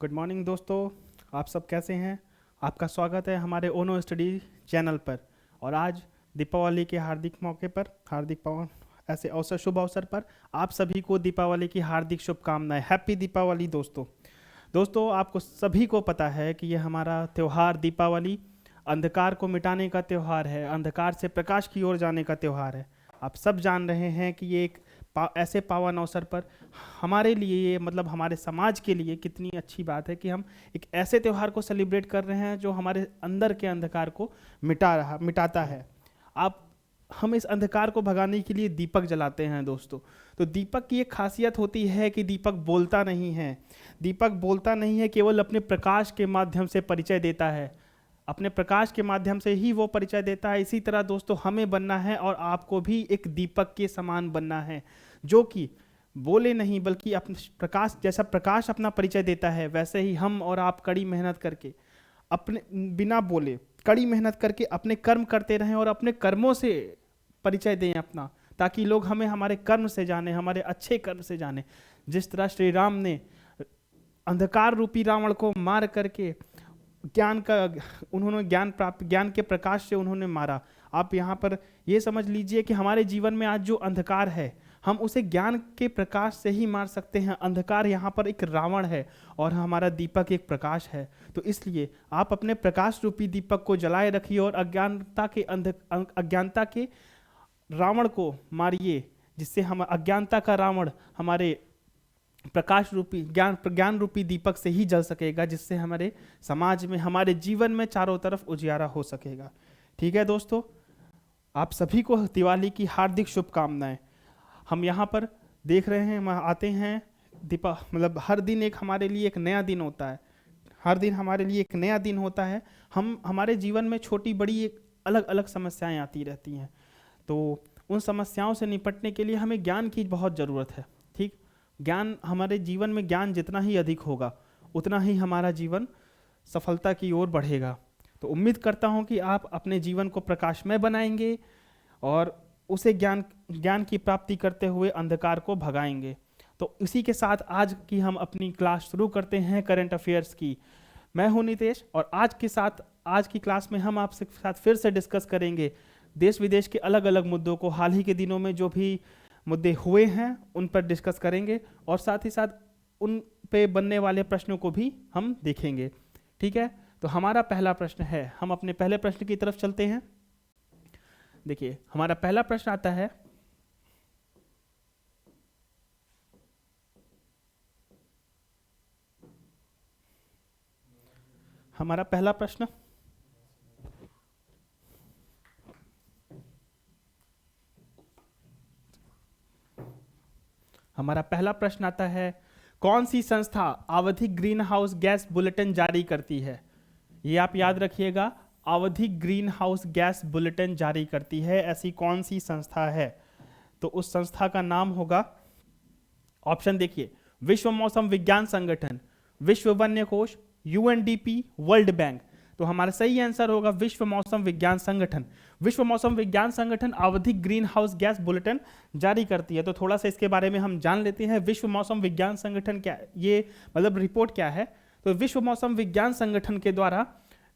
Good morning दोस्तों, आप सब कैसे हैं। आपका स्वागत है हमारे ओनो स्टडी चैनल पर। और आज दीपावली के हार्दिक मौके पर, हार्दिक पावन ऐसे अवसर, शुभ अवसर पर आप सभी को दीपावली की हार्दिक शुभकामनाएं। हैप्पी दीपावली दोस्तों। दोस्तों, आपको सभी को पता है कि ये हमारा त्यौहार दीपावली अंधकार को मिटाने का त्यौहार है, अंधकार से प्रकाश की ओर जाने का त्यौहार है। आप सब जान रहे हैं कि ये एक ऐसे पावन अवसर पर हमारे लिए, ये मतलब हमारे समाज के लिए कितनी अच्छी बात है कि हम एक ऐसे त्यौहार को सेलिब्रेट कर रहे हैं जो हमारे अंदर के अंधकार को मिटाता है। आप हम इस अंधकार को भगाने के लिए दीपक जलाते हैं दोस्तों। तो दीपक की एक खासियत होती है कि दीपक बोलता नहीं है। दीपक बोलता नहीं है, केवल अपने प्रकाश के माध्यम से परिचय देता है। अपने प्रकाश के माध्यम से ही वो परिचय देता है। इसी तरह दोस्तों, हमें बनना है और आपको भी एक दीपक के समान बनना है, जो कि बोले नहीं बल्कि अपने प्रकाश, जैसा प्रकाश अपना परिचय देता है वैसे ही हम और आप कड़ी मेहनत करके, अपने बिना बोले कड़ी मेहनत करके अपने कर्म करते रहें और अपने कर्मों से परिचय दें अपना, ताकि लोग हमें हमारे कर्म से जाने, हमारे अच्छे कर्म से जाने। जिस तरह श्री राम ने अंधकार रूपी रावण को मार करके उन्होंने ज्ञान के प्रकाश से उन्होंने मारा। आप यहाँ पर ये समझ लीजिए कि हमारे जीवन में आज जो अंधकार है, हम उसे ज्ञान के प्रकाश से ही मार सकते हैं। अंधकार यहाँ पर एक रावण है और हमारा दीपक एक प्रकाश है। तो इसलिए आप अपने प्रकाश रूपी दीपक को जलाए रखिए और अज्ञानता के रावण को मारिए, जिससे हम अज्ञानता का रावण हमारे प्रकाश रूपी ज्ञान रूपी दीपक से ही जल सकेगा, जिससे हमारे समाज में, हमारे जीवन में चारों तरफ उजियारा हो सकेगा। ठीक है दोस्तों, आप सभी को दिवाली की हार्दिक शुभकामनाएं। हम यहाँ पर देख रहे हैं, हम आते हैं मतलब हर दिन एक हमारे लिए एक नया दिन होता है। हर दिन हमारे लिए एक नया दिन होता है। हमारे जीवन में छोटी बड़ी एक अलग अलग समस्याएं आती रहती हैं। तो उन समस्याओं से निपटने के लिए हमें ज्ञान की बहुत ज़रूरत है। ठीक, ज्ञान, हमारे जीवन में ज्ञान जितना ही अधिक होगा उतना ही हमारा जीवन सफलता की ओर बढ़ेगा। तो उम्मीद करता हूँ कि आप अपने जीवन को प्रकाशमय बनाएंगे और उसे ज्ञान की प्राप्ति करते हुए अंधकार को भगाएंगे। तो इसी के साथ आज की हम अपनी क्लास शुरू करते हैं करंट अफेयर्स की। मैं हूं नितेश और आज की क्लास में हम आपसे साथ फिर से डिस्कस करेंगे देश विदेश के अलग अलग मुद्दों को। हाल ही के दिनों में जो भी मुद्दे हुए हैं उन पर डिस्कस करेंगे और साथ ही साथ उन पे बनने वाले प्रश्नों को भी हम देखेंगे। ठीक है, तो हमारा पहला प्रश्न है, हम अपने पहले प्रश्न की तरफ चलते हैं। देखिए, हमारा पहला प्रश्न आता है, हमारा पहला प्रश्न आता है, कौन सी संस्था आवधिक ग्रीन हाउस गैस बुलेटिन जारी करती है। ये आप याद रखिएगा, आवधिक ग्रीन हाउस गैस बुलेटिन जारी करती है, ऐसी कौन सी संस्था है। तो उस संस्था का नाम होगा, ऑप्शन देखिए, विश्व मौसम विज्ञान संगठन, विश्व वन्य कोष, यूएनडीपी, वर्ल्ड बैंक। तो हमारा सही आंसर होगा विश्व मौसम विज्ञान संगठन। विश्व मौसम विज्ञान संगठन आवधिक ग्रीन हाउस गैस बुलेटिन जारी करती है। तो थोड़ा सा इसके बारे में हम जान लेते हैं। विश्व मौसम विज्ञान संगठन क्या, ये मतलब रिपोर्ट क्या है। तो विश्व मौसम विज्ञान संगठन के द्वारा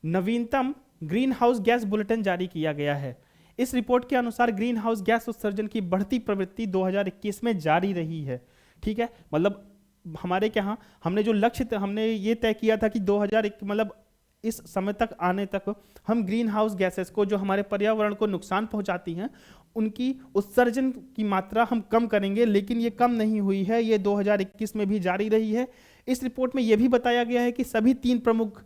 नवीनतम ग्रीन हाउस गैस बुलेटिन जारी किया गया है। इस रिपोर्ट के अनुसार ग्रीन हाउस गैस उत्सर्जन की बढ़ती प्रवृत्ति 2021 में जारी रही है। ठीक है, मतलब हमारे क्या, हमने जो लक्ष्य हमने ये तय किया था कि 2001 मतलब इस समय तक आने तक हम ग्रीन हाउस गैसेस को, जो हमारे पर्यावरण को नुकसान पहुंचाती हैं, उनकी उत्सर्जन की मात्रा हम कम करेंगे, लेकिन ये कम नहीं हुई है, ये 2021 में भी जारी रही है। इस रिपोर्ट में यह भी बताया गया है कि सभी 3 प्रमुख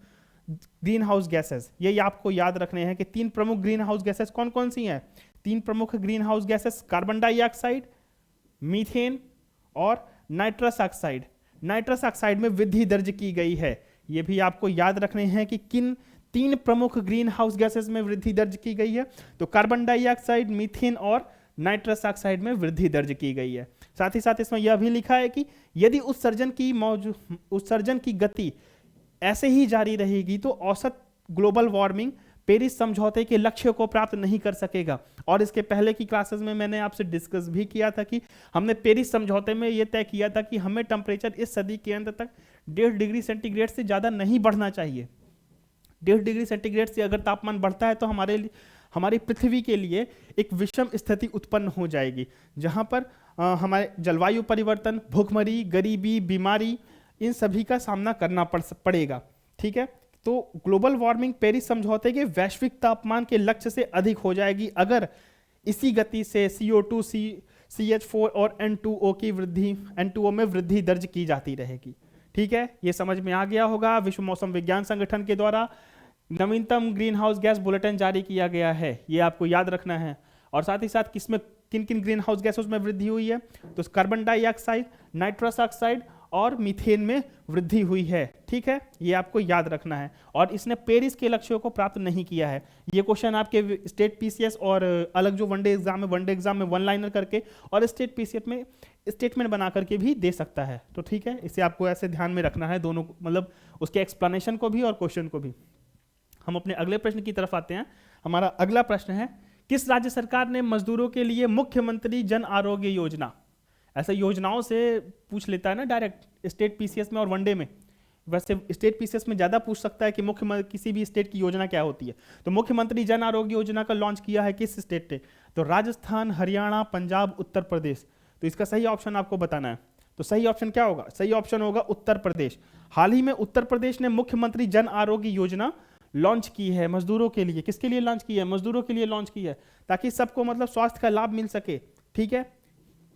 ग्रीन हाउस गैसेस, ये आपको याद रखने हैं कि 3 प्रमुख ग्रीन हाउस गैसेस कौन कौन सी हैं। 3 प्रमुख green house gases, carbon dioxide, methane और नाइट्रस ऑक्साइड। नाइट्रस ऑक्साइड में वृद्धि दर्ज की गई है। ये भी आपको याद रखने हैं कि किन 3 प्रमुख ग्रीन हाउस गैसेस में वृद्धि दर्ज की गई है। तो कार्बन डाइऑक्साइड, मीथेन और नाइट्रस ऑक्साइड में वृद्धि दर्ज की गई है। साथ ही साथ इसमें यह भी लिखा है कि यदि उत्सर्जन की गति ऐसे ही जारी रहेगी तो औसत ग्लोबल वार्मिंग पेरिस समझौते के लक्ष्य को प्राप्त नहीं कर सकेगा। और इसके पहले की क्लासेस में मैंने आपसे डिस्कस भी किया था कि हमने पेरिस समझौते में यह तय किया था कि हमें टेम्परेचर इस सदी के अंत तक 1.5 डिग्री सेंटीग्रेड से ज़्यादा नहीं बढ़ना चाहिए। 1.5 डिग्री सेंटीग्रेड से अगर तापमान बढ़ता है तो हमारी पृथ्वी के लिए एक विषम स्थिति उत्पन्न हो जाएगी, जहां पर हमारे जलवायु परिवर्तन, भूखमरी, गरीबी, बीमारी, इन सभी का सामना करना पड़ेगा। ठीक है, तो ग्लोबल वार्मिंग पेरिस समझौते के वैश्विक तापमान के लक्ष्य से अधिक हो जाएगी अगर इसी गति से CO2, CH4 और N2O में वृद्धि दर्ज की जाती रहेगी। ठीक है, ये समझ में आ गया होगा। विश्व मौसम विज्ञान संगठन के द्वारा नवीनतम ग्रीन हाउस गैस बुलेटिन जारी किया गया है, ये आपको याद रखना है। और साथ ही साथ किसमें किन किन ग्रीन हाउस गैसों में वृद्धि हुई है, तो कार्बन डाइऑक्साइड, नाइट्रस ऑक्साइड और मीथेन में वृद्धि हुई है। ठीक है, ये आपको याद रखना है। और इसने पेरिस के लक्ष्यों को प्राप्त नहीं किया है। ये क्वेश्चन आपके स्टेट PCS और अलग जो वनडे एग्जाम में वन लाइनर करके और स्टेट PCS में स्टेटमेंट बना करके भी दे सकता है। तो ठीक है, इसे आपको ऐसे ध्यान में रखना है, दोनों मतलब उसके एक्सप्लेनेशन को भी और क्वेश्चन को भी। हम अपने अगले प्रश्न की तरफ आते हैं। हमारा अगला प्रश्न है, किस राज्य सरकार ने मजदूरों के लिए मुख्यमंत्री जन आरोग्य योजना, ऐसे योजनाओं से पूछ लेता है ना डायरेक्ट स्टेट PCS में और वनडे में, वैसे स्टेट PCS में ज़्यादा पूछ सकता है कि किसी भी स्टेट की योजना क्या होती है। तो मुख्यमंत्री जन आरोग्य योजना का लॉन्च किया है किस स्टेट ने, तो राजस्थान, हरियाणा, पंजाब, उत्तर प्रदेश। तो इसका सही ऑप्शन आपको बताना है। तो सही ऑप्शन क्या होगा, सही ऑप्शन होगा उत्तर प्रदेश। हाल ही में उत्तर प्रदेश ने मुख्यमंत्री जन आरोग्य योजना लॉन्च की है मजदूरों के लिए। किसके लिए लॉन्च की है, मजदूरों के लिए लॉन्च की है, ताकि सबको मतलब स्वास्थ्य का लाभ मिल सके। ठीक है,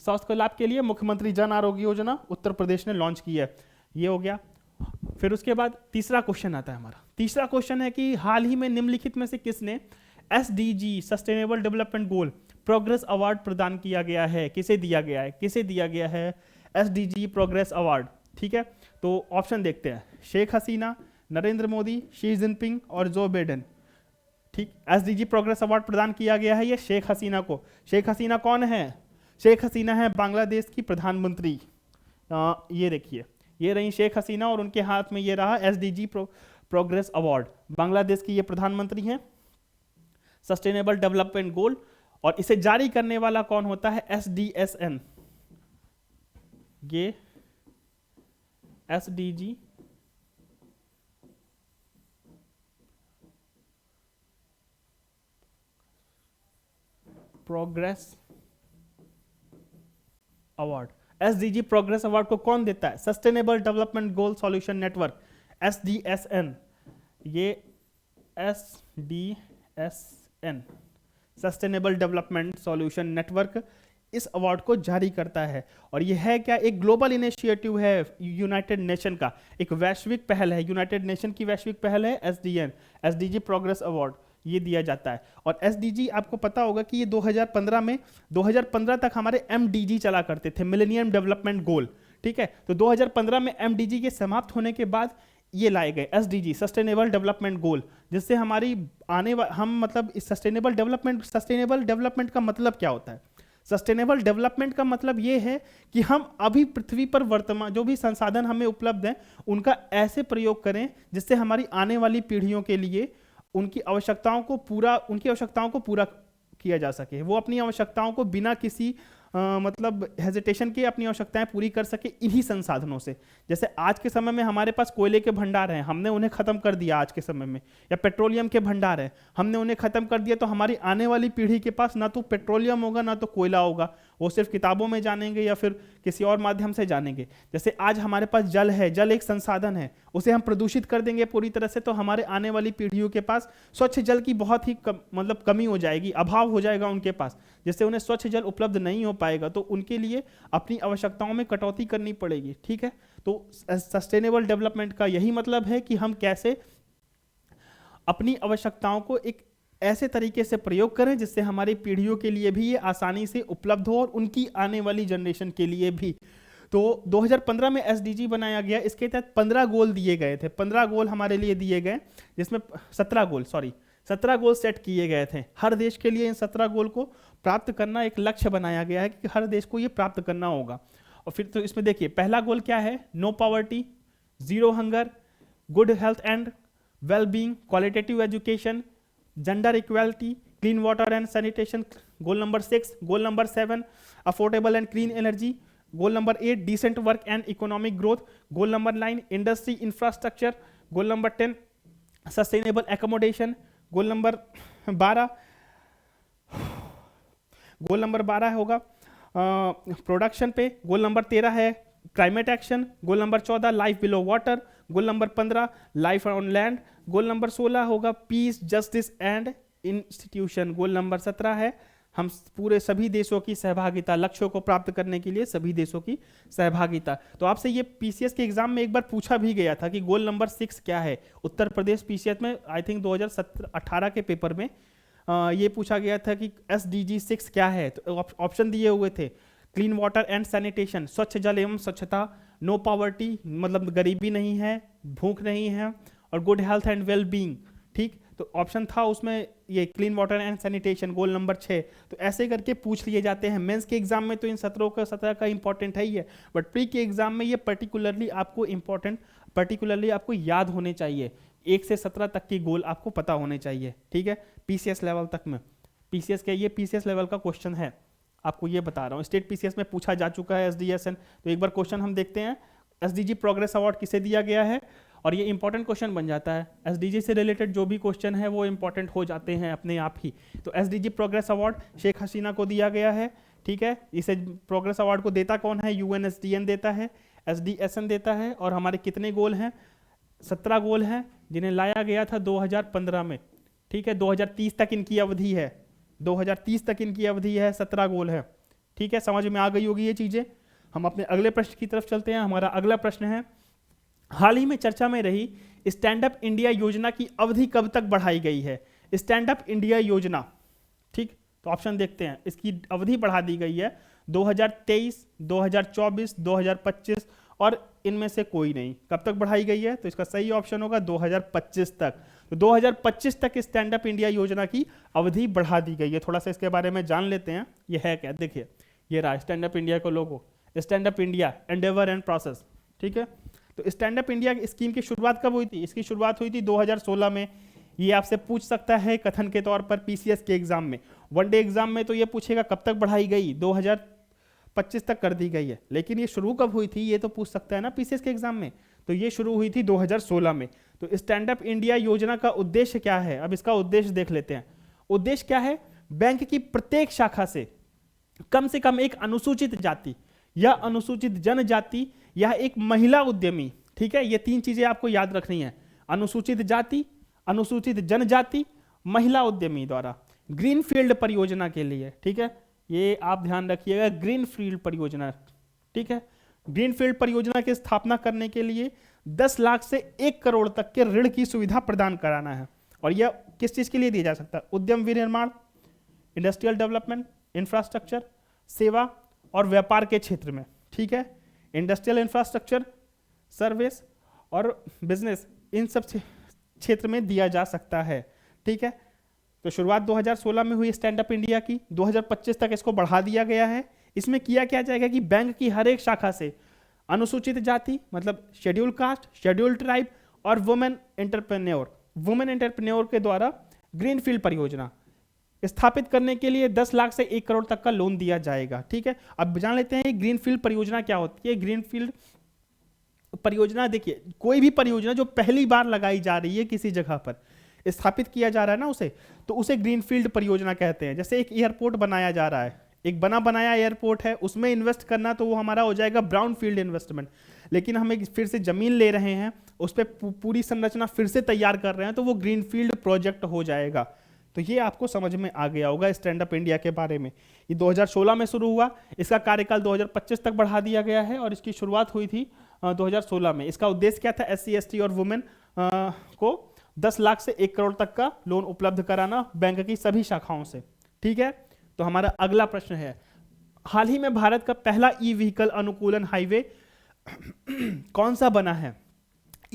स्वास्थ्य के लाभ के लिए मुख्यमंत्री जन आरोग्य योजना उत्तर प्रदेश ने लॉन्च की है। ये हो गया। फिर उसके बाद तीसरा क्वेश्चन आता है हमारा। तीसरा क्वेश्चन है कि हाल ही में निम्नलिखित में से किसने SDG sustainable development goal progress award प्रदान किया गया है, किसे दिया गया है, किसे दिया गया है SDG प्रोग्रेस अवार्ड। ठीक है, तो ऑप्शन देखते हैं, शेख हसीना, नरेंद्र मोदी, शी जिनपिंग और जो बाइडेन। ठीक, SDG प्रोग्रेस अवार्ड प्रदान किया गया है ये शेख हसीना को। शेख हसीना कौन है, शेख हसीना है बांग्लादेश की प्रधानमंत्री। ये देखिए, ये रही शेख हसीना और उनके हाथ में ये रहा SDG प्रोग्रेस अवार्ड। बांग्लादेश की ये प्रधानमंत्री हैं, सस्टेनेबल डेवलपमेंट गोल। और इसे जारी करने वाला कौन होता है, SDSN। ये SDG progress award, SDG progress award को कौन देता है, sustainable development goal solution network, SDSN। ये SDSN sustainable development solution network इस अवार्ड को जारी करता है। और यह है क्या, एक ग्लोबल इनिशिएटिव है यूनाइटेड नेशन का, एक वैश्विक पहल है, यूनाइटेड नेशन की वैश्विक पहल है SDG प्रोग्रेस अवार्ड, ये दिया जाता है। और SDG आपको पता होगा कि ये 2015 तक हमारे MDG चला करते थे, मिलेनियम डेवलपमेंट गोल। ठीक है, तो 2015 में MDG के समाप्त होने के बाद ये लाए गए SDG सस्टेनेबल डेवलपमेंट गोल, जिससे हमारी हम मतलब इस सस्टेनेबल डेवलपमेंट का मतलब क्या होता है, सस्टेनेबल डेवलपमेंट का मतलब ये है कि हम अभी पृथ्वी पर वर्तमान जो भी संसाधन हमें उपलब्ध हैं उनका ऐसे प्रयोग करें जिससे हमारी आने वाली पीढ़ियों के लिए उनकी आवश्यकताओं को पूरा किया जा सके। वो अपनी आवश्यकताओं को बिना किसी मतलब हेजिटेशन के अपनी आवश्यकताएं पूरी कर सके इन्हीं संसाधनों से। जैसे आज के समय में हमारे पास कोयले के भंडार हैं, हमने उन्हें खत्म कर दिया आज के समय में, या पेट्रोलियम के भंडार हैं, हमने उन्हें खत्म कर दिया, तो हमारी आने वाली पीढ़ी के पास ना तो पेट्रोलियम होगा ना तो कोयला होगा, वो सिर्फ किताबों में जानेंगे या फिर किसी और माध्यम से जानेंगे। जैसे आज हमारे पास जल है, जल एक संसाधन है, उसे हम प्रदूषित कर देंगे पूरी तरह से, तो हमारे आने वाली पीढ़ियों के पास स्वच्छ जल की बहुत ही मतलब कमी हो जाएगी, अभाव हो जाएगा उनके पास, जिससे उन्हें स्वच्छ जल उपलब्ध नहीं हो पाएगा, तो उनके लिए अपनी आवश्यकताओं में कटौती करनी पड़ेगी। ठीक है, तो सस्टेनेबल डेवलपमेंट का यही मतलब है कि हम कैसे अपनी आवश्यकताओं को एक ऐसे तरीके से प्रयोग करें जिससे हमारी पीढ़ियों के लिए भी ये आसानी से उपलब्ध हो और उनकी आने वाली जनरेशन के लिए भी। तो 2015 में SDG बनाया गया, इसके तहत 15 गोल दिए गए थे, 15 गोल हमारे लिए दिए गए, जिसमें 17 गोल सेट किए गए थे। हर देश के लिए इन 17 गोल को प्राप्त करना एक लक्ष्य बनाया गया है कि हर देश को ये प्राप्त करना होगा। और फिर तो इसमें देखिए, पहला गोल क्या है, no poverty, zero hunger, good health and well being, qualitative education, gender equality, clean water and sanitation, goal number 6, goal number 7 affordable and clean energy, goal number 8 decent work and economic growth, goal number 9 industry infrastructure, goal number 10 sustainable accommodation, goal number 12 होगा production पे, goal number 13 है climate action, goal number 14 life below water, goal number 15 life on land, goal number 16 होगा piece justice and institution, goal number 17 है हम पूरे सभी देशों की सहभागिता, लक्ष्यों को प्राप्त करने के लिए सभी देशों की सहभागिता। तो आपसे ये पीसीएस के एग्जाम में एक बार पूछा भी गया था कि गोल नंबर 6 क्या है। उत्तर प्रदेश पीसीएस में आई थिंक 2017-18 के पेपर में ये पूछा गया था कि SDG 6 क्या है। तो ऑप्शन दिए हुए थे क्लीन वाटर एंड सैनिटेशन, स्वच्छ जल एवं स्वच्छता, नो पॉवर्टी मतलब गरीबी नहीं है, भूख नहीं है, और good health and well being. ठीक, तो ऑप्शन था उसमें ये clean water and sanitation, goal number 6। तो ऐसे करके पूछ लिए जाते हैं। मेंस के एग्जाम में तो इन 17 का इंपॉर्टेंट है ही है, बट प्री के एग्जाम में ये पर्टिकुलरली आपको याद होने चाहिए। 1 से 17 तक की गोल आपको पता होने चाहिए। ठीक है, पीसीएस लेवल तक में, ये पीसीएस लेवल का क्वेश्चन है, आपको ये बता रहा हूँ। स्टेट पीसीएस में पूछा जा चुका है SDSN। तो एक बार क्वेश्चन हम देखते हैं, SDG प्रोग्रेस अवार्ड किसे दिया गया है, और ये इंपॉर्टेंट क्वेश्चन बन जाता है। SDG से रिलेटेड जो भी क्वेश्चन है वो इंपॉर्टेंट हो जाते हैं अपने आप ही। तो SDG progress award Sheikh Hasina को दिया गया है। ठीक है, इसे प्रोग्रेस अवार्ड को देता कौन है, UNSDN देता है, SDSN देता है। और हमारे कितने गोल हैं, 17 गोल हैं, जिन्हें लाया गया था 2015 में। ठीक है, 2030 तक इनकी अवधि है, 2030 तक इनकी अवधि है, 17 गोल है। ठीक है, समझ में आ गई होगी ये चीजें। हम अपने अगले प्रश्न की तरफ चलते हैं। हमारा अगला प्रश्न है, हाल ही में चर्चा में रही स्टैंड अप इंडिया योजना की अवधि कब तक बढ़ाई गई है। स्टैंड अप इंडिया योजना, ठीक, तो ऑप्शन देखते हैं। इसकी अवधि बढ़ा दी गई है 2023, 2024, 2025 और इनमें से कोई नहीं। कब तक बढ़ाई गई है, तो इसका सही ऑप्शन होगा 2025 तक। तो 2025 तक स्टैंड अप इंडिया योजना की अवधि बढ़ा दी गई है। थोड़ा सा इसके बारे में जान लेते हैं, ये है क्या। देखिए, ये रहा स्टैंड अप इंडिया का logo, stand up India endeavour and process. ठीक है, तो स्टैंड अप इंडिया स्कीम की शुरुआत कब हुई थी, इसकी शुरुआत हुई थी 2016 में। ये आपसे पूछ सकता है कथन के तौर पर पीसीएस के एग्जाम में। वनडे एग्जाम में तो ये पूछेगा कब तक बढ़ाई गई, 2025 तक कर दी गई है। लेकिन ये शुरू कब हुई थी ये तो पूछ सकता है ना पीसीएस के एग्जाम में। तो ये शुरू हुई थी 2016 में। तो स्टैंड अप इंडिया योजना का उद्देश्य क्या है, अब इसका उद्देश्य देख लेते हैं। उद्देश्य क्या है, बैंक की प्रत्येक शाखा से कम एक अनुसूचित जाति या अनुसूचित जनजाति या एक महिला उद्यमी, ठीक है, ये 3 चीजें आपको याद रखनी है। अनुसूचित जाति, अनुसूचित जनजाति, महिला उद्यमी द्वारा ग्रीनफील्ड परियोजना के लिए, ठीक है, ये आप ध्यान रखिएगा, ग्रीनफील्ड परियोजना। ठीक है, ग्रीनफील्ड परियोजना की स्थापना करने के लिए 10 लाख से 1 करोड़ तक के ऋण की सुविधा प्रदान कराना है। और यह किस चीज के लिए दिया जा सकता है, उद्यम विनिर्माण, इंडस्ट्रियल डेवलपमेंट, इंफ्रास्ट्रक्चर, सेवा और व्यापार के क्षेत्र में। ठीक है, इंडस्ट्रियल इंफ्रास्ट्रक्चर, सर्विस और बिजनेस, इन सब क्षेत्र में दिया जा सकता है। ठीक है, तो शुरुआत 2016 में हुई स्टैंड अप इंडिया की, 2025 तक इसको बढ़ा दिया गया है। इसमें किया क्या जाएगा कि बैंक की हर एक शाखा से अनुसूचित जाति मतलब शेड्यूल कास्ट, शेड्यूल ट्राइब और वुमेन एंटरप्रेन्योर के द्वारा ग्रीनफील्ड परियोजना स्थापित करने के लिए 10 लाख से 1 करोड़ तक का लोन दिया जाएगा। ठीक है, अब जान लेते हैं ग्रीनफील्ड परियोजना क्या होती है। ग्रीनफील्ड परियोजना, देखिए, कोई भी परियोजना जो पहली बार लगाई जा रही है किसी जगह पर, स्थापित किया जा रहा है ना उसे, तो उसे ग्रीनफील्ड परियोजना कहते हैं। जैसे एक एयरपोर्ट बनाया जा रहा है, एक बना बनाया एयरपोर्ट है, उसमें इन्वेस्ट करना तो वो हमारा हो जाएगा ब्राउन फील्ड इन्वेस्टमेंट। लेकिन हम एक फिर से जमीन ले रहे हैं, उस पर पूरी संरचना फिर से तैयार कर रहे हैं, तो वो ग्रीनफील्ड प्रोजेक्ट हो जाएगा। तो ये आपको समझ में आ गया होगा स्टैंड अप इंडिया के बारे में। ये 2016 में शुरू हुआ, इसका कार्यकाल 2025 तक बढ़ा दिया गया है और इसकी शुरुआत हुई थी 2016 में। इसका उद्देश्य क्या था, SC ST और वुमेन को 10 लाख से 1 करोड़ तक का लोन उपलब्ध कराना बैंक की सभी शाखाओं से। ठीक है, तो हमारा अगला प्रश्न है, हाल ही में भारत का पहला ई व्हीकल अनुकूलन हाईवे कौन सा बना है।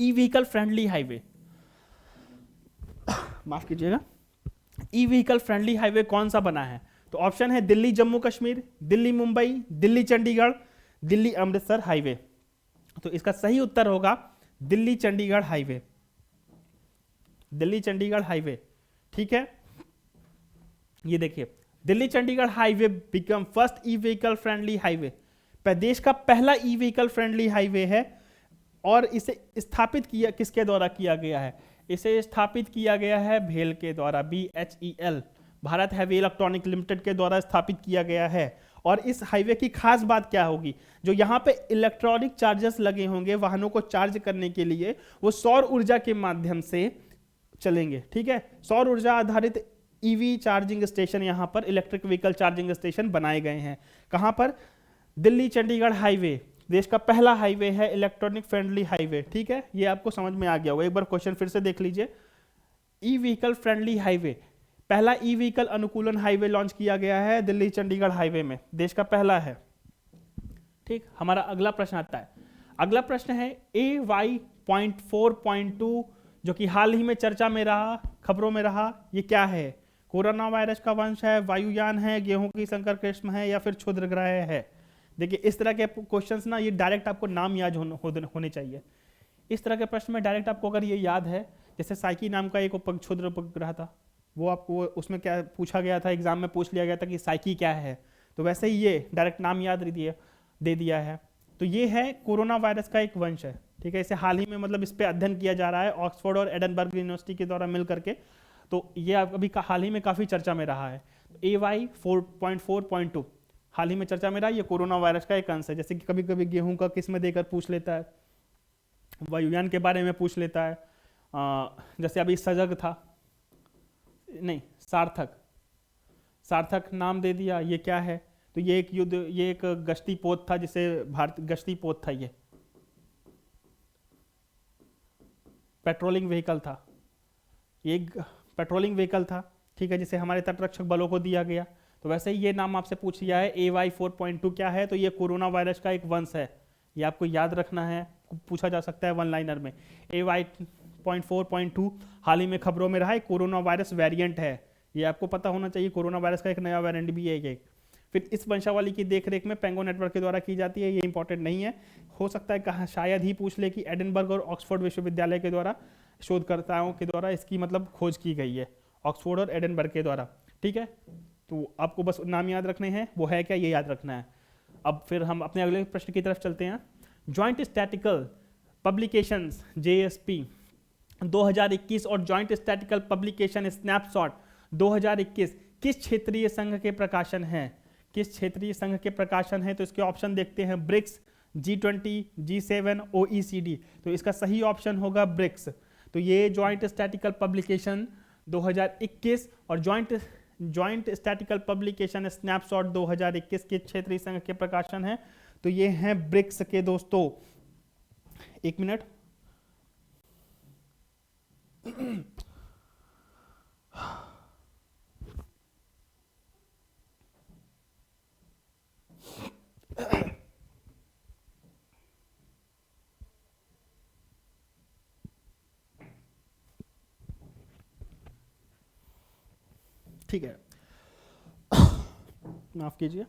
ई व्हीकल फ्रेंडली हाईवे, माफ कीजिएगा, ई व्हीकल फ्रेंडली हाईवे कौन सा बना है। तो ऑप्शन है दिल्ली जम्मू कश्मीर, दिल्ली मुंबई, दिल्ली चंडीगढ़, दिल्ली अमृतसर हाईवे। तो इसका सही उत्तर होगा दिल्ली चंडीगढ़ हाईवे। दिल्ली चंडीगढ़ हाईवे, ठीक है, ये देखिए, Delhi Chandigarh highway become first E vehicle friendly highway, देश का पहला ई व्हीकल फ्रेंडली हाईवे है। और इसे स्थापित किया किसके द्वारा किया गया है? इसे स्थापित किया गया है भेल के द्वारा, BHEL, Bharat heavy electronic limited के द्वारा स्थापित किया गया है। और इस हाईवे की खास बात क्या होगी? जो यहाँ पे इलेक्ट्रॉनिक चार्जर्स लगे होंगे वाहनों को चार्ज करने के लिए, वो सौर ऊर्जा के माध्यम से चलेंगे। ठीक है, सौर ऊर्जा आधारित ईवी चार्जिंग स्टेशन यहाँ पर, इलेक्ट्रिक व्हीकल चार्जिंग स्टेशन बनाए गए हैं। कहाँ पर? दिल्ली चंडीगढ़ हाईवे देश का पहला हाईवे है, इलेक्ट्रॉनिक फ्रेंडली हाईवे। ठीक है, ये आपको समझ में आ गया होगा। एक बार क्वेश्चन फिर से देख लीजिए। ई व्हीकल फ्रेंडली हाईवे, पहला ई व्हीकल अनुकूलन हाईवे लॉन्च किया गया है दिल्ली चंडीगढ़ हाईवे में, देश का पहला है। ठीक, हमारा अगला प्रश्न आता है। अगला प्रश्न है AY.4.2, जो कि हाल ही में चर्चा में रहा, खबरों में रहा। ये क्या है? कोरोना वायरस का वंश है, वायुयान है, गेहूं की संकर किस्म है, या फिर क्षुद्र ग्रह है? देखिए, इस तरह के क्वेश्चंस ना, ये डायरेक्ट आपको नाम याद होने चाहिए। इस तरह के प्रश्न में डायरेक्ट आपको अगर ये याद है, जैसे साइकी नाम का एक क्षुद्र उपग्रह था, वो आपको उसमें क्या पूछा गया था, एग्जाम में पूछ लिया गया था कि साइकी क्या है, तो वैसे ही ये डायरेक्ट नाम याद दे दिया है। तो ये है कोरोना वायरस का एक वंश है। ठीक है, इसे हाल ही में मतलब इस पर अध्ययन किया जा रहा है ऑक्सफोर्ड और एडनबर्ग यूनिवर्सिटी के द्वारा मिल करके। तो ये अभी हाल ही में काफी चर्चा में रहा है। AY.4.2 हाल ही में चर्चा में रहा, ये कोरोना वायरस का एक अंश है। जैसे कि कभी कभी गेहूं का किस्म देकर पूछ लेता है, वायुयान के बारे में पूछ लेता है। जैसे अभी सजग था, नहीं सार्थक नाम दे दिया, ये क्या है? तो ये एक गश्ती पोत था, जिसे भारत गश्ती पोत था, ये पेट्रोलिंग व्हीकल था, ये पेट्रोलिंग व्हीकल था। ठीक है, जिसे हमारे तटरक्षक बलों को दिया गया। तो वैसे ही ये नाम आपसे पूछ लिया है। AY.4.2 क्या है? तो ये कोरोना वायरस का एक वंश है, ये आपको याद रखना है, पूछा जा सकता है वन लाइनर में। AY.4.2 हाल ही में खबरों में रहा है, कोरोना वायरस वेरिएंट है, ये आपको पता होना चाहिए। कोरोना वायरस का एक नया वेरिएंट भी है ये। फिर इस वंशावली की देखरेख में पेंगो नेटवर्क के द्वारा की जाती है, ये इंपॉर्टेंट नहीं है। हो सकता है कहाँ शायद ही पूछ ले कि एडिनबर्ग और ऑक्सफोर्ड विश्वविद्यालय के द्वारा, शोधकर्ताओं के द्वारा इसकी मतलब खोज की गई है, ऑक्सफोर्ड और एडिनबर्ग के द्वारा। ठीक है, तो आपको बस नाम याद रखने हैं, वो है क्या, ये याद रखना है। अब फिर हम अपने अगले प्रश्न की तरफ चलते हैं। जॉइंट स्टैटिकल पब्लिकेशंस JSP 2021 और जॉइंट स्टैटिकल पब्लिकेशन स्नैपशॉट 2021 किस क्षेत्रीय संघ के प्रकाशन हैं? किस क्षेत्रीय संघ के प्रकाशन है? तो इसके ऑप्शन देखते हैं, ब्रिक्स, G20, G7, OECD। तो इसका सही ऑप्शन होगा ब्रिक्स। तो ये जॉइंट स्टैटिकल पब्लिकेशन 2021 और जॉइंट स्टैटिकल पब्लिकेशन स्नैपशॉट 2021 के क्षेत्रीय संघ के प्रकाशन है। तो ये हैं ब्रिक्स के दोस्तों। एक मिनट, ठीक है, माफ कीजिए।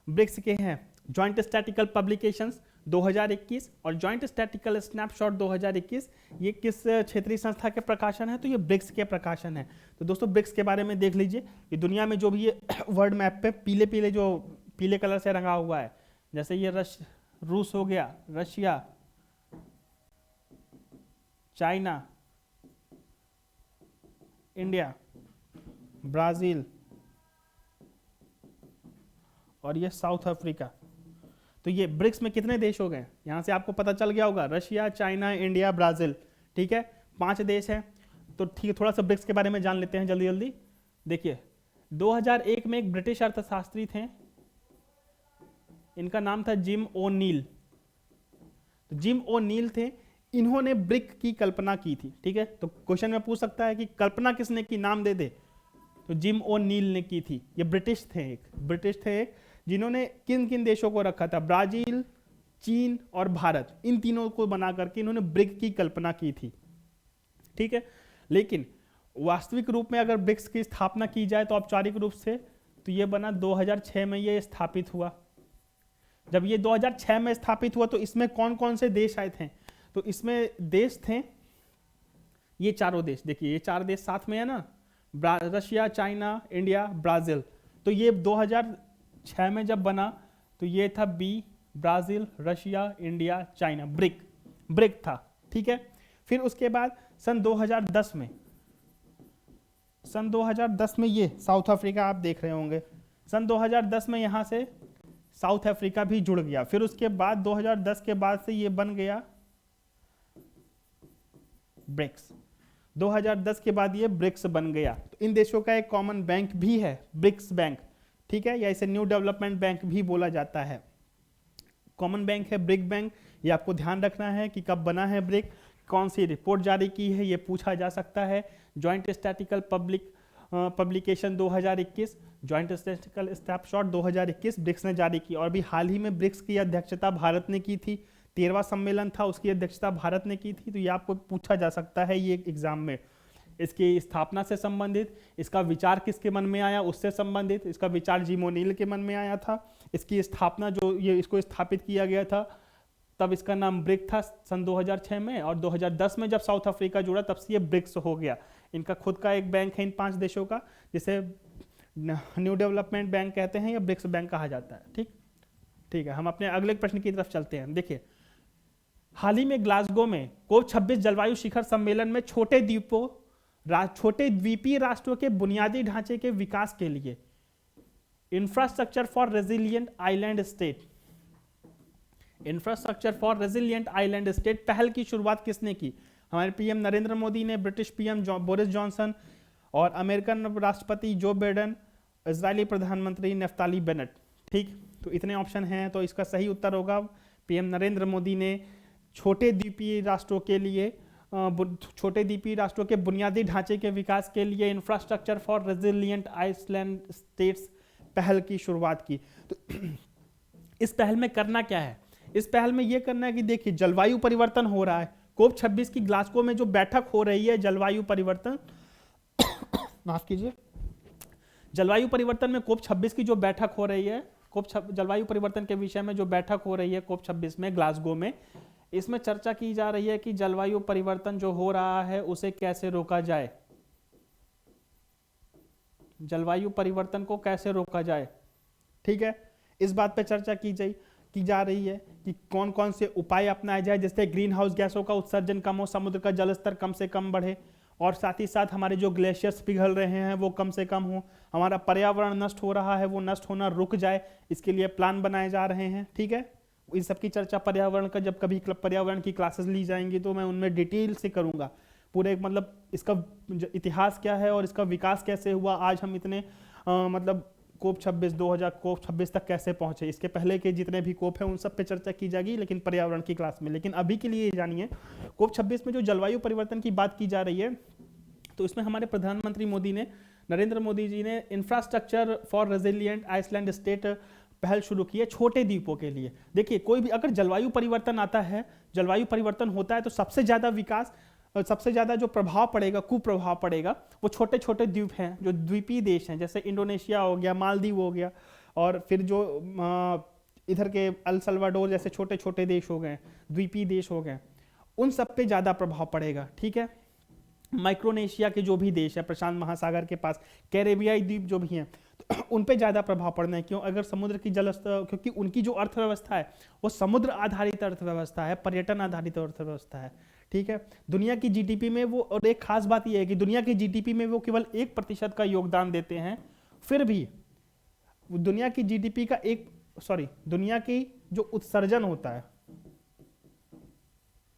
ब्रिक्स के हैं जॉइंट स्टैटिकल पब्लिकेशंस 2021 और जॉइंट स्टैटिकल स्नैपशॉट 2021। ये किस क्षेत्रीय संस्था के प्रकाशन है? तो ये ब्रिक्स के प्रकाशन है। तो दोस्तों ब्रिक्स के बारे में देख लीजिए कि दुनिया में जो भी ये वर्ल्ड मैप पे पीले कलर से रंगा हुआ है, जैसे ये रूस हो गया, रशिया, चाइना, इंडिया, ब्राजील और ये साउथ अफ्रीका। तो ये ब्रिक्स में कितने देश हो गए? यहां से आपको पता चल गया होगा, रशिया, चाइना, इंडिया, ब्राजील। ठीक है, 5 देश हैं। तो ठीक है, थोड़ा सा ब्रिक्स के बारे में जान लेते हैं जल्दी जल्दी। देखिए, 2001 में एक ब्रिटिश अर्थशास्त्री थे, इनका नाम था जिम ओ'नील। तो जिम ओ'नील थे, इन्होंने ब्रिक की कल्पना की थी। ठीक है, तो क्वेश्चन में पूछ सकता है कि कल्पना किसने की, नाम दे दे। तो जिम ओ'नील ने की थी। ये ब्रिटिश थे जिन्होंने किन किन देशों को रखा था? ब्राजील, चीन और भारत, इन तीनों को बना करके इन्होंने ब्रिक की कल्पना की थी। ठीक है, लेकिन वास्तविक रूप में अगर ब्रिक्स की स्थापना की जाए तो औपचारिक रूप से तो ये बना 2006 में ये स्थापित हुआ। जब ये 2006 में स्थापित हुआ तो इसमें कौन कौन से देश आए थे? तो इसमें देश थे ये चारों देश। देखिए, ये 4 देश साथ में है ना, रशिया, चाइना, इंडिया, ब्राज़ील। तो ये 2006 में जब बना तो ये था B, Brazil, Russia, India, China, BRIC, BRIC था, ठीक है। फिर उसके बाद सन 2010 में ये साउथ अफ्रीका आप देख रहे होंगे, सन 2010 में यहाँ से साउथ अफ्रीका भी जुड़ गया। फिर उसके बाद 2010 के बाद से ये बन गया ब्रिक्स। 2010 के बाद ये ब्रिक्स बन गया। तो इन देशों का एक कॉमन बैंक भी है, ब्रिक्स बैंक, ठीक है, या इसे न्यू डेवलपमेंट बैंक भी बोला जाता है। कॉमन बैंक है ब्रिक बैंक। ये आपको ध्यान रखना है कि कब बना है ब्रिक, कौन सी रिपोर्ट जारी की है, ये पूछा जा सकता है। Joint statistical publication 2021, joint statistical snapshot 2021 BRICS ने जारी की। और भी हाल ही में ब्रिक्स की अध्यक्षता भारत ने की थी, 13वां सम्मेलन था, उसकी अध्यक्षता भारत ने की थी। तो ये आपको पूछा जा सकता है ये एग्जाम में। इसकी स्थापना से संबंधित, इसका विचार किसके मन में आया उससे संबंधित, इसका विचार जिम ओ'नील के मन में आया था। इसकी स्थापना जो ये इसको स्थापित किया गया था तब इसका नाम ब्रिक था सन 2006 में, और 2010 में जब साउथ अफ्रीका जुड़ा तब से ये ब्रिक्स हो गया। इनका खुद का एक बैंक है इन 5 देशों का, जिसे न्यू डेवलपमेंट बैंक कहते हैं या ब्रिक्स बैंक कहा जाता है। ठीक ठीक है, हम अपने अगले प्रश्न की तरफ चलते हैं। देखिए, हाल ही में ग्लासगो में कोप 26 जलवायु शिखर सम्मेलन में छोटे द्वीपीय राष्ट्रों के बुनियादी ढांचे के विकास के लिए infrastructure for resilient island state, infrastructure for resilient island state पहल की शुरुआत किसने की? हमारे पीएम नरेंद्र मोदी ने, ब्रिटिश पीएम बोरिस जॉनसन, और अमेरिकन राष्ट्रपति जो बाइडेन, इजरायली प्रधानमंत्री नेफ्ताली बेनेट। ठीक, तो इतने ऑप्शन हैं, तो इसका सही उत्तर होगा पीएम नरेंद्र मोदी ने छोटे द्वीपीय राष्ट्रों के लिए, छोटे द्वीपीय राष्ट्रों के बुनियादी ढांचे के विकास के लिए infrastructure for resilient island states पहल की शुरुआत की। तो इस पहल में करना क्या है? इस पहल में यह करना है कि देखिए, जलवायु परिवर्तन हो रहा है। कोप 26 की ग्लासगो में जो बैठक हो रही है जलवायु परिवर्तन माफ कीजिए, जलवायु परिवर्तन में कोप 26 की जो बैठक हो रही है, जलवायु परिवर्तन के विषय में जो बैठक हो रही है कोप 26 में ग्लासगो में, इसमें चर्चा की जा रही है कि जलवायु परिवर्तन जो हो रहा है उसे कैसे रोका जाए, जलवायु परिवर्तन को कैसे रोका जाए। ठीक है, इस बात पे चर्चा की जा रही है कि कौन कौन से उपाय अपनाए जाए जिससे ग्रीन हाउस गैसों का उत्सर्जन कम हो, समुद्र का जलस्तर कम से कम बढ़े, और साथ ही साथ हमारे जो ग्लेशियर्स पिघल रहे हैं वो कम से कम हो, हमारा पर्यावरण नष्ट हो रहा है वो नष्ट होना रुक जाए, इसके लिए प्लान बनाए जा रहे हैं। ठीक है, इन सब की चर्चा पर्यावरण का, जब कभी पर्यावरण की क्लासेस ली जाएंगी तो मैं उनमें डिटेल से करूंगा, पूरे मतलब इसका इतिहास क्या है और इसका विकास कैसे हुआ, आज हम इतने मतलब कोप 26 तक कैसे पहुंचे, इसके पहले के जितने भी कोप हैं उन सब पे चर्चा की जाएगी, लेकिन पर्यावरण की क्लास में। लेकिन अभी के लिए जानिए, कोप 26 में जो जलवायु परिवर्तन की बात की जा रही है, तो इसमें हमारे प्रधानमंत्री नरेंद्र मोदी जी ने infrastructure for resilient island state पहल शुरू की है छोटे द्वीपों के लिए। देखिए, कोई भी अगर जलवायु परिवर्तन आता है, जलवायु परिवर्तन होता है, तो सबसे ज्यादा विकास, सबसे ज्यादा जो प्रभाव पड़ेगा, कुप्रभाव पड़ेगा, वो छोटे छोटे द्वीप हैं, जो द्वीपीय देश हैं, जैसे इंडोनेशिया हो गया, मालदीव हो गया, और फिर जो इधर के अल सल्वाडोर जैसे छोटे छोटे देश हो गए, द्वीपीय देश हो गए, उन सब पे ज्यादा प्रभाव पड़ेगा। ठीक है, माइक्रोनेशिया के जो भी देश है प्रशांत महासागर के पास, कैरेबियाई द्वीप जो भी हैं, तो उन पे ज्यादा प्रभाव पड़ना है। क्यों? अगर समुद्र की जलस्तर, क्योंकि उनकी जो अर्थव्यवस्था है वो समुद्र आधारित अर्थव्यवस्था है, पर्यटन आधारित अर्थव्यवस्था है। ठीक है, दुनिया की जीडीपी में वो, और एक खास बात यह है कि दुनिया की जीडीपी में वो केवल 1% का योगदान देते हैं। फिर भी दुनिया की जीडीपी का दुनिया की जो उत्सर्जन होता है,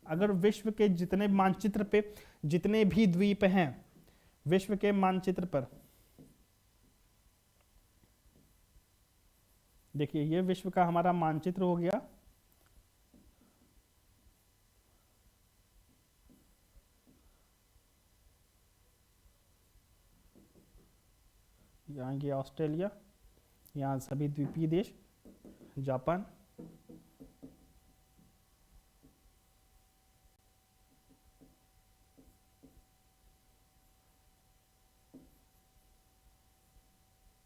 अगर विश्व के जितने मानचित्र पे जितने भी द्वीप हैं, विश्व के मानचित्र पर देखिए, ये विश्व का हमारा मानचित्र हो गया। यहाँ ये ऑस्ट्रेलिया, यहाँ सभी द्वीपीय देश, जापान,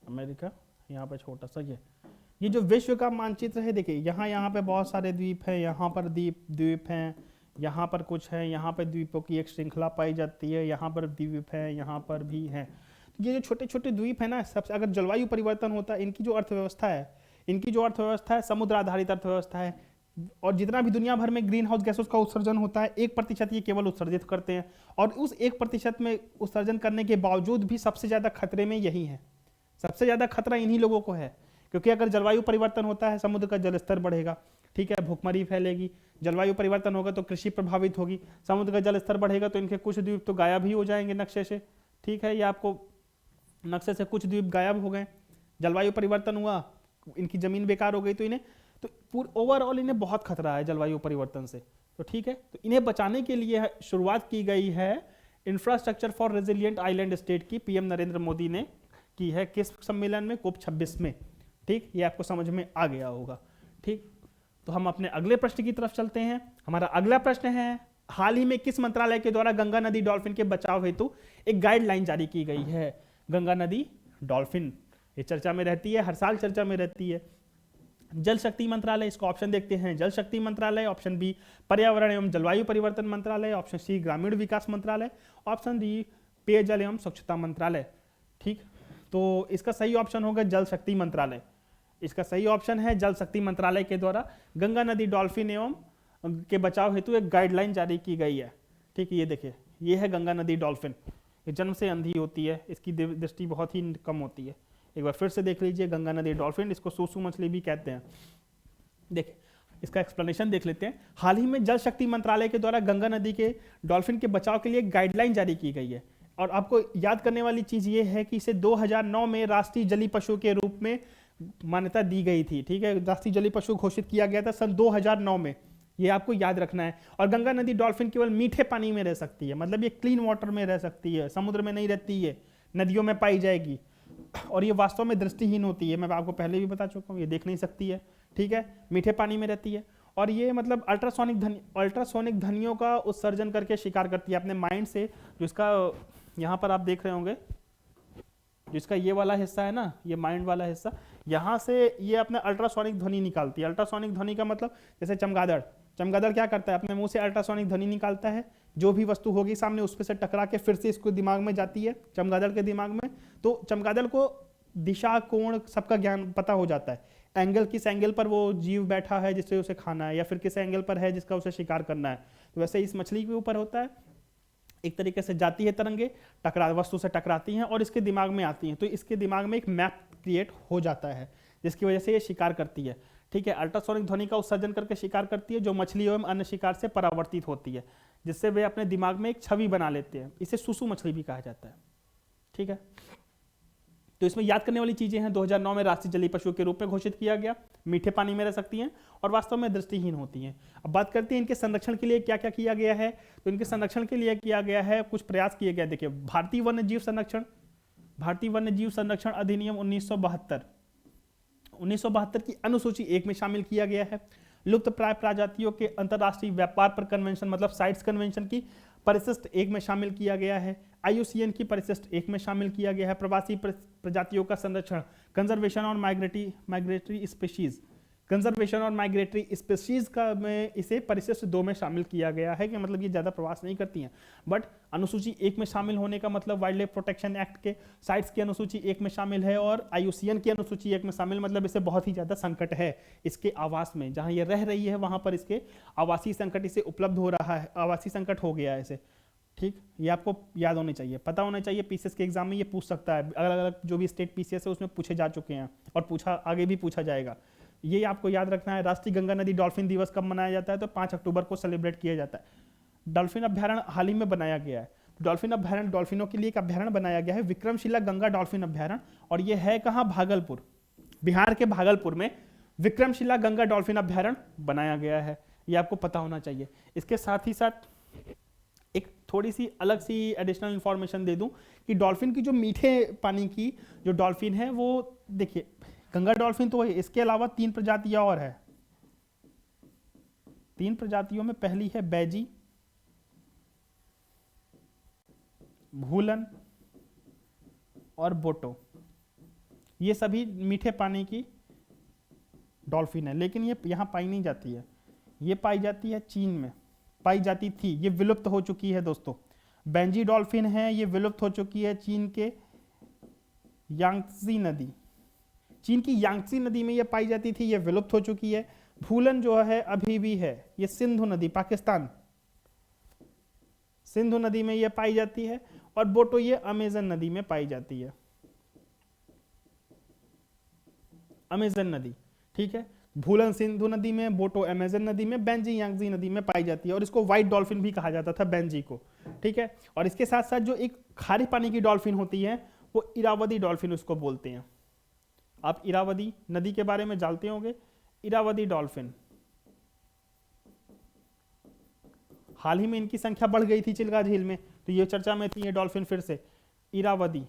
अमेरिका, यहाँ पे छोटा सा ये जो विश्व का मानचित्र है, देखिए यहाँ पे बहुत सारे द्वीप हैं, यहाँ पर द्वीप हैं, यहाँ पर कुछ है, यहाँ पर द्वीपों की एक श्रृंखला पाई जाती है, यहाँ पर द्वीप है, यहाँ पर भी है। ये जो छोटे छोटे द्वीप है ना, सबसे अगर जलवायु परिवर्तन होता है, इनकी जो अर्थव्यवस्था है समुद्र आधारित अर्थव्यवस्था है, और जितना भी दुनिया भर में ग्रीन हाउस गैसों का उत्सर्जन होता है 1% ये केवल उत्सर्जित करते हैं, और उस 1% में उत्सर्जन करने के बावजूद भी सबसे ज्यादा खतरे में यही है, सबसे ज्यादा खतरा इन्हीं लोगों को है। क्योंकि अगर जलवायु परिवर्तन होता है समुद्र का जलस्तर बढ़ेगा, ठीक है, भूखमरी फैलेगी, जलवायु परिवर्तन होगा तो कृषि प्रभावित होगी, समुद्र का जलस्तर बढ़ेगा तो इनके कुछ द्वीप तो गायब ही हो जाएंगे नक्शे से, ठीक है, ये आपको नक्शे से कुछ द्वीप गायब हो गए, जलवायु परिवर्तन हुआ, इनकी जमीन बेकार हो गई, तो इन्हें तो ओवरऑल इन्हें बहुत खतरा है जलवायु परिवर्तन से। तो ठीक है, तो इन्हें बचाने के लिए शुरुआत की गई है infrastructure for resilient island state की, पीएम नरेंद्र मोदी ने की है, किस सम्मेलन में, COP 26 में। ठीक, ये आपको समझ में आ गया होगा। ठीक, तो हम अपने अगले प्रश्न की तरफ चलते हैं। हमारा अगला प्रश्न है, हाल ही में किस मंत्रालय के द्वारा गंगा नदी डॉल्फिन के बचाव हेतु एक गाइडलाइन जारी की गई है? गंगा नदी डॉल्फिन, ये चर्चा में रहती है, हर साल चर्चा में रहती है। जल शक्ति मंत्रालय, इसको ऑप्शन देखते हैं, जल शक्ति मंत्रालय, ऑप्शन बी पर्यावरण एवं जलवायु परिवर्तन मंत्रालय, ऑप्शन सी ग्रामीण विकास मंत्रालय, ऑप्शन डी पेयजल एवं स्वच्छता मंत्रालय। ठीक, तो इसका सही ऑप्शन होगा जल शक्ति मंत्रालय। इसका सही ऑप्शन है जल शक्ति मंत्रालय के द्वारा गंगा नदी डॉल्फिन एवं के बचाव हेतु एक गाइडलाइन जारी की गई है। ठीक, ये देखिए, ये है गंगा नदी डॉल्फिन, ये जन्म से अंधी होती है, इसकी दृष्टि बहुत ही कम होती है। एक बार फिर से देख लीजिए, गंगा नदी डॉल्फिन, इसको सूसू मछली भी कहते हैं। देखिए, इसका एक्सप्लेनेशन देख लेते हैं। हाल ही में जल शक्ति मंत्रालय के द्वारा गंगा नदी के डॉल्फिन के बचाव के लिए गाइडलाइन जारी की गई है, और आपको याद करने वाली चीज ये है कि इसे 2009 में राष्ट्रीय जलीय पशु के रूप में मान्यता दी गई थी। ठीक है, राष्ट्रीय जलीय पशु घोषित किया गया था सन 2009 में, ये आपको याद रखना है। और गंगा नदी डॉल्फिन केवल मीठे पानी में रह सकती है, मतलब ये क्लीन वाटर में रह सकती है, समुद्र में नहीं रहती है, नदियों में पाई जाएगी, और ये वास्तव में दृष्टिहीन होती है, मैं आपको पहले भी बता चुका हूँ, ये देख नहीं सकती है। ठीक है, मीठे पानी में रहती है, और ये मतलब अल्ट्रासोनिक ध्वनियों का उत्सर्जन करके शिकार करती है अपने माइंड से। जो इसका यहाँ पर आप देख रहे होंगे, जिसका ये वाला हिस्सा है ना, ये माइंड वाला हिस्सा, यहाँ से ये अपने अल्ट्रासोनिक ध्वनि निकालती है। अल्ट्रासोनिक ध्वनि का मतलब जैसे चमगादड़ क्या करता है, अपने मुंह से अल्ट्रासोनिक ध्वनि निकालता है, जो भी वस्तु होगी सामने उस पर से टकरा के फिर से इसको दिमाग में जाती है, चमगादड़ के दिमाग में। तो चमगादड़ को दिशा, कोण सबका ज्ञान पता हो जाता है, एंगल, किस एंगल पर वो जीव बैठा है जिससे उसे खाना है, या फिर किस एंगल पर है जिसका उसे शिकार करना है। तो वैसे इस मछली के ऊपर होता है, एक तरीके से जाती है तरंगे, वस्तु से टकराती हैं और इसके दिमाग में आती हैं, तो इसके दिमाग में एक मैप क्रिएट हो जाता है, जिसकी वजह से ये शिकार करती है। ठीक है, अल्ट्रासोनिक ध्वनि का उत्सर्जन करके शिकार करती है, जो मछली एवं अन्य शिकार से परावर्तित होती है, जिससे वे अपने दिमाग में एक छवि बना लेते हैं। इसे सुसु मछली भी कहा जाता है। ठीक है, तो इसमें याद करने वाली चीजें हैं, 2009 में राष्ट्रीय जलीय पशु के रूप में घोषित किया गया, मीठे पानी में रह सकती हैं और वास्तव में दृष्टिहीन होती हैं। अब बात करते हैं इनके संरक्षण के लिए क्या क्या किया गया है। तो इनके संरक्षण के लिए किया गया है, कुछ प्रयास किए गए। देखिए, भारतीय वन्यजीव संरक्षण अधिनियम 1972 की अनुसूची 1 में शामिल किया गया है। लुप्त प्राय प्रजातियों के अंतर्राष्ट्रीय व्यापार पर कन्वेंशन, मतलब साइट्स कन्वेंशन की परिशिष्ट 1 में शामिल किया गया है। IUCN की परिशिष्ट 1 में शामिल किया गया है। प्रवासी प्रजातियों का संरक्षण, कंजर्वेशन और माइग्रेटरी स्पीशीज का में इसे परिशिष्ट 2 में शामिल किया गया है, कि मतलब ये ज्यादा प्रवास नहीं करती हैं। बट अनुसूची 1 में शामिल होने का मतलब वाइल्ड लाइफ प्रोटेक्शन एक्ट के साइट्स की अनुसूची 1 में शामिल है, और IUCN की अनुसूची 1 में शामिल, मतलब इसे बहुत ही ज्यादा संकट है इसके आवास में, जहां ये रह रही है वहां पर इसके आवासीय संकट इसे उपलब्ध हो रहा है, आवासीय संकट हो गया है इसे। ठीक, ये आपको याद होने चाहिए, पता होना चाहिए, पीसीएस के एग्जाम में ये पूछ सकता है, अलग अलग जो भी स्टेट पीसीएस है उसमें पूछे जा चुके हैं, और आगे भी पूछा जाएगा। ये आपको याद रखना है। राष्ट्रीय गंगा नदी डॉल्फिन दिवस कब मनाया जाता है? तो 5 अक्टूबर को सेलिब्रेट किया जाता है। डॉल्फिन अभ्यारण्य हाल ही में बनाया गया है। डॉल्फिन अभ्यारण्य, डॉल्फिनों के लिए एक अभ्यारण्य बनाया गया है, विक्रमशिला गंगा डॉल्फिन अभ्यारण्य, और ये है कहाँ? भागलपुर, बिहार के भागलपुर में विक्रमशिला गंगा डॉल्फिन अभ्यारण्य बनाया गया है। ये आपको पता होना चाहिए। इसके साथ ही साथ एक थोड़ी सी अलग सी एडिशनल इंफॉर्मेशन दे दूं कि डॉल्फिन की जो मीठे पानी की जो डॉल्फिन है, वो देखिए, गंगा डॉल्फिन तो है, इसके अलावा 3 प्रजातियां और है। 3 प्रजातियों में पहली है बैजी, भूलन और बोटो। ये सभी मीठे पानी की डॉल्फिन है, लेकिन ये यहां पाई नहीं जाती है। ये पाई जाती है चीन में, पाई जाती थी, ये विलुप्त हो चुकी है दोस्तों। बेंजी डॉल्फिन है, ये विलुप्त हो चुकी है चीन के यांगत्जी नदी, चीन की यांगत्जी नदी में ये पाई जाती थी, ये विलुप्त हो चुकी है। फूलन जो है अभी भी है, ये सिंधु नदी, पाकिस्तान, सिंधु नदी में ये पाई जाती है। और बोटो ये अमेजन नदी में पाई जाती है, अमेजन नदी, ठीक है। भूलन सिंधु नदी में, बोटो अमेजन नदी में, बेंजी यांगजी नदी में पाई जाती है। और इसको व्हाइट डॉल्फिन भी कहा जाता था, बेंजी को, ठीक है। और इसके साथ साथ जो एक खारे पानी की डॉल्फिन होती है वो इरावदी डॉल्फिन उसको बोलते हैं। आप इरावदी नदी के बारे में जानते होंगे, इरावदी डॉल्फिन। हाल ही में इनकी संख्या बढ़ गई थी चिल्का झील में, तो ये चर्चा में थी ये डॉल्फिन फिर से। इरावदी,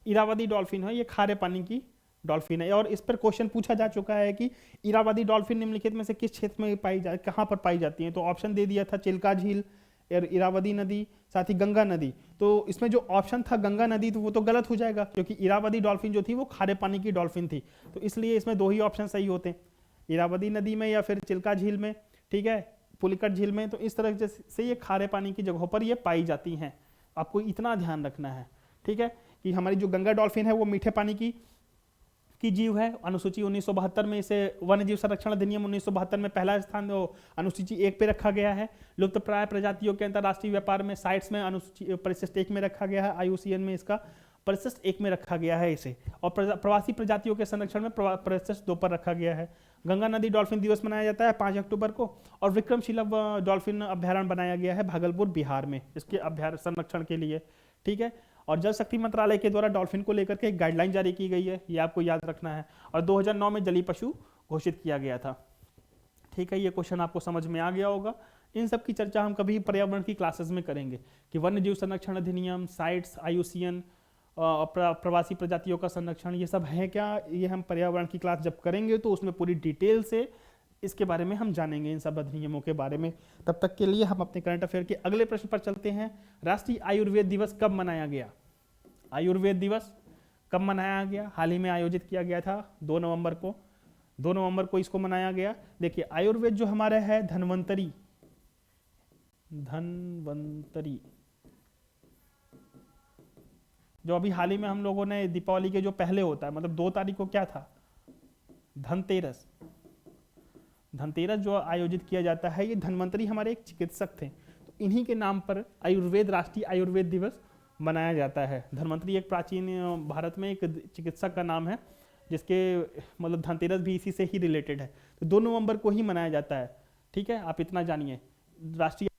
इरावदी डॉल्फिन है, ये खारे पानी की डॉल्फिन है। और इस पर क्वेश्चन पूछा जा चुका है कि इरावदी डॉल्फिन निम्नलिखित में से किस क्षेत्र में पाई जा, कहां पर पाई जाती है। तो ऑप्शन दे दिया था चिल्का झील, इरावदी नदी, साथ ही गंगा नदी। तो इसमें जो ऑप्शन था गंगा नदी, तो वो तो गलत हो जाएगा, क्योंकि इरावदी डॉल्फिन जो थी वो खारे पानी की डॉल्फिन थी। तो इसलिए इसमें दो ही ऑप्शन सही होते हैं, इरावदी नदी में या फिर चिल्का झील में, ठीक है, पुलिकट झील में। तो इस तरह से ये खारे पानी की जगहों पर ये पाई जाती हैं, आपको इतना ध्यान रखना है, ठीक है। कि हमारी जो गंगा डॉल्फिन है वो मीठे पानी की जीव है। अनुसूची 1972 में इसे वन्य जीव संरक्षण अधिनियम 1972 में पहला स्थान अनुसूची 1 पे रखा गया है। लुप्त प्राय प्रजातियों के अंतर्राष्ट्रीय व्यापार में साइट्स में अनुसूची परिशिष्ट 1 में रखा गया है, IUCN में इसका परिशिष्ट 1 में रखा गया है इसे। और प्रवासी प्रजातियों के संरक्षण में परिशिष्ट 2 पर रखा गया है। गंगा नदी डॉल्फिन दिवस मनाया जाता है 5 अक्टूबर को। और विक्रमशिला डॉल्फिन अभ्यारण्य बनाया गया है भागलपुर बिहार में, इसके अभ्यारण्य संरक्षण के लिए, ठीक है। और जल शक्ति मंत्रालय के द्वारा डॉल्फिन को लेकर के एक गाइडलाइन जारी की गई है, ये आपको याद रखना है। और 2009 में जलीय पशु घोषित किया गया था, ठीक है। ये क्वेश्चन आपको समझ में आ गया होगा। इन सब की चर्चा हम कभी पर्यावरण की क्लासेस में करेंगे कि वन्य जीव संरक्षण अधिनियम, साइट्स, IUCN, प्रवासी प्रजातियों का संरक्षण, ये सब है क्या, ये हम पर्यावरण की क्लास जब करेंगे तो उसमें पूरी डिटेल से इसके बारे में हम जानेंगे, इन सब अधिनियमों के बारे में। तब तक के लिए हम अपने करंट अफेयर के अगले प्रश्न पर चलते हैं। राष्ट्रीय आयुर्वेद दिवस कब मनाया गया? आयुर्वेद दिवस कब मनाया गया? हाल ही में आयोजित किया गया था 2 नवंबर को, 2 नवंबर को इसको मनाया गया। देखिए आयुर्वेद जो हमारा है धन्वंतरी, धन्वंतरी जो अभी हाल ही में हम लोगों ने दीपावली के जो पहले होता है, मतलब 2 तारीख को क्या था, धनतेरस, धनतेरस जो आयोजित किया जाता है, ये धन्वंतरी हमारे एक चिकित्सक थे, तो इन्हीं के नाम पर आयुर्वेद, राष्ट्रीय आयुर्वेद दिवस मनाया जाता है। धन्वंतरी एक प्राचीन भारत में एक चिकित्सक का नाम है, जिसके मतलब धनतेरस भी इसी से ही रिलेटेड है। तो 2 नवंबर को ही मनाया जाता है, ठीक है, आप इतना जानिए। राष्ट्रीय